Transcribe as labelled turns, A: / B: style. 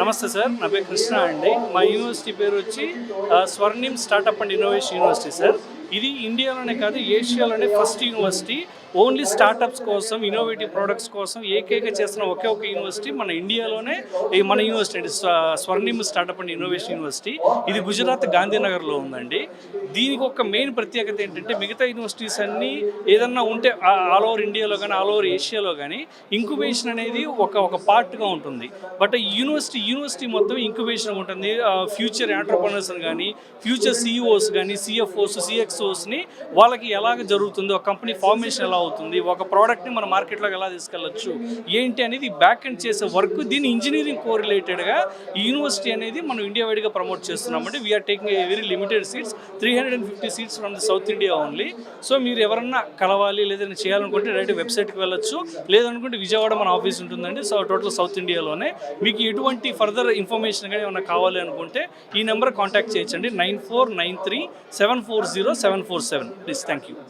A: నమస్తే సార్, నా పేరు కృష్ణ అండి. మా యూనివర్సిటీ పేరు వచ్చి Swarnim startup and innovation university sir. ఇది ఇండియాలోనే కాదు, ఏషియాలోనే ఫస్ట్ యూనివర్సిటీ. ఓన్లీ స్టార్టప్స్ కోసం, ఇన్నోవేటివ్ ప్రోడక్ట్స్ కోసం ఏకైక చేస్తున్న ఒకే ఒక యూనివర్సిటీ మన ఇండియాలోనే మన యూనివర్సిటీ అండి, Swarnim startup and innovation university. ఇది గుజరాత్ గాంధీనగర్లో ఉందండి. దీనికి ఒక మెయిన్ ప్రత్యేకత ఏంటంటే, మిగతా యూనివర్సిటీస్ అన్నీ ఏదన్నా ఉంటే ఆల్ ఓవర్ ఇండియాలో కానీ ఆల్ ఓవర్ ఏషియాలో కానీ ఇంక్యుబేషన్ అనేది ఒక పార్ట్గా ఉంటుంది. బట్ యూనివర్సిటీ మొత్తం ఇంక్యుబేషన్ ఉంటుంది. ఫ్యూచర్ ఎంటర్‌ప్రెన్యూర్స్ కానీ, ఫ్యూచర్ సిఇఓస్ కానీ, సిఎఫ్ఓస్, సిఎక్స్ఓస్ని వాళ్ళకి ఎలాగ జరుగుతుంది, ఒక కంపెనీ ఫార్మేషన్ ఎలా అవుతుంది, ఒక ప్రోడక్ట్ని మన మార్కెట్లోకి ఎలా తీసుకెళ్ళచ్చు ఏంటి అనేది బ్యాక్ ఎండ్ చేసే వర్క్. దీని ఇంజనీరింగ్ కోరిలేటెడ్గా ఈ యూనివర్సిటీ అనేది మనం ఇండియా వైడ్గా ప్రమోట్ చేస్తున్నామండి. We're taking a very limited seats, 350 seats from the south India only. So మీరు ఎవరన్నా కలవాలి లేదని చేయాలనుకుంటే డైరెక్ట్ వెబ్సైట్కి వెళ్ళొచ్చు, లేదనుకుంటే విజయవాడ మన ఆఫీస్ ఉంటుందండి. సో టోటల్ సౌత్ ఇండియాలోనే. మీకు ఎటువంటి ఫర్దర్ ఇన్ఫర్మేషన్ కానీ ఏమైనా కావాలి అనుకుంటే ఈ నెంబర్ కాంటాక్ట్ చేయొచ్చండి, 9493740747. Please, thank you.